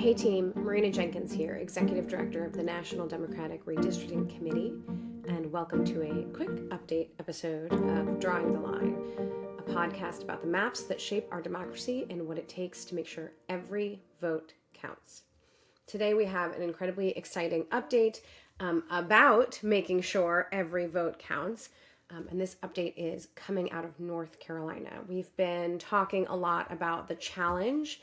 Hey team, Marina Jenkins here, Executive Director of the National Democratic Redistricting Committee, and welcome to a quick update episode of Drawing the Line, a podcast about the maps that shape our democracy and what it takes to make sure every vote counts. Today we have an incredibly exciting update about making sure every vote counts. And this update is coming out of North Carolina. We've been talking a lot about the challenge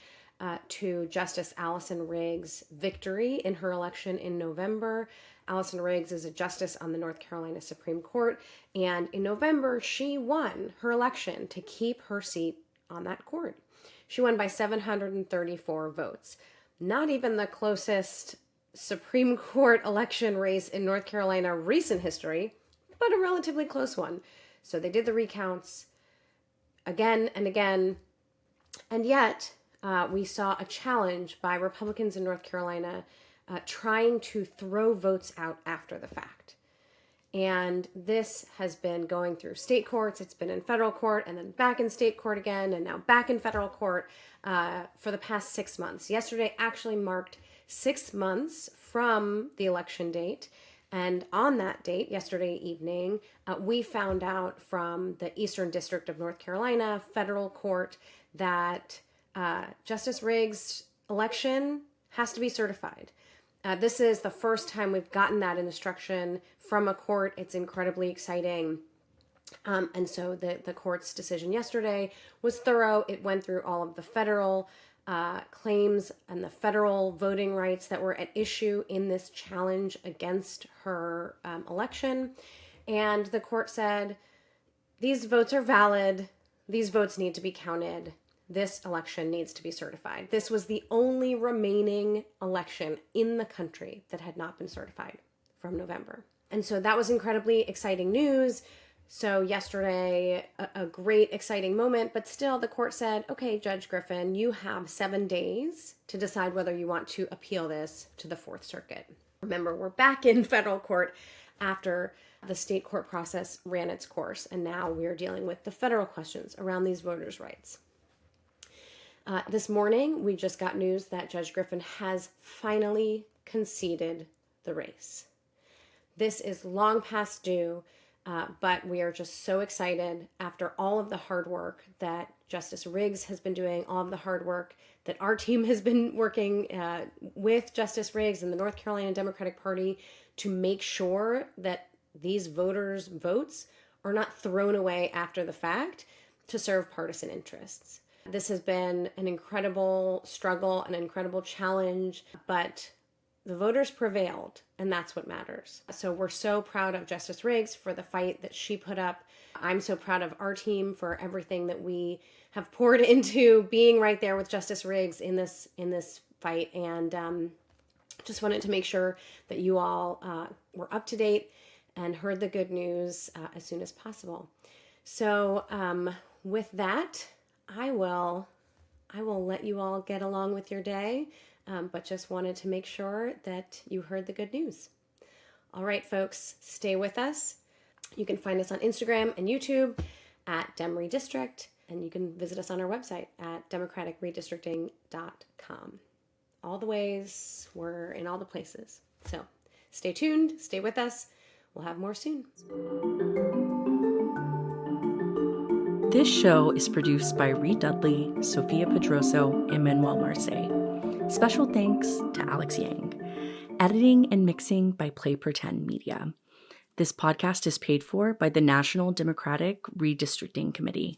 to Justice Allison Riggs' victory in her election in November. Allison Riggs is a justice on the North Carolina Supreme Court, and in November, she won her election to keep her seat on that court. She won by 734 votes. Not even the closest Supreme Court election race in North Carolina recent history, but a relatively close one. So they did the recounts again and again, and yet we saw a challenge by Republicans in North Carolina trying to throw votes out after the fact. And this has been going through state courts. It's been in federal court and then back in state court again and now back in federal court for the past 6 months. Yesterday actually marked 6 months from the election date. And on that date, yesterday evening, we found out from the Eastern District of North Carolina federal court that Justice Riggs' election has to be certified. This is the first time we've gotten that instruction from a court. It's incredibly exciting. And so the court's decision yesterday was thorough. It went through all of the federal claims and the federal voting rights that were at issue in this challenge against her election. And the court said, these votes are valid. These votes need to be counted. This election needs to be certified. This was the only remaining election in the country that had not been certified from November. And so that was incredibly exciting news. So yesterday, a great, exciting moment, but still the court said, okay, Judge Griffin, you have 7 days to decide whether you want to appeal this to the Fourth Circuit. Remember, we're back in federal court after the state court process ran its course, and now we're dealing with the federal questions around these voters' rights. This morning, we just got news that Judge Griffin has finally conceded the race. This is long past due. But we are just so excited after all of the hard work that Justice Riggs has been doing, all of the hard work that our team has been working with Justice Riggs and the North Carolina Democratic Party to make sure that these voters' votes are not thrown away after the fact to serve partisan interests. This has been an incredible struggle, an incredible challenge, but the voters prevailed, and that's what matters. So we're so proud of Justice Riggs for the fight that she put up. I'm so proud of our team for everything that we have poured into being right there with Justice Riggs in this fight. And just wanted to make sure that you all were up to date and heard the good news as soon as possible. So with that, I will let you all get along with your day. But just wanted to make sure that you heard the good news. All right, folks, stay with us. You can find us on Instagram and YouTube at DemRedistrict, and you can visit us on our website at democraticredistricting.com. All the ways, we're in all the places. So stay tuned, stay with us. We'll have more soon. This show is produced by Reed Dudley, Sophia Pedroso, and Manuel Marce. Special thanks to Alex Yang. Editing and mixing by Play Pretend Media. This podcast is paid for by the National Democratic Redistricting Committee.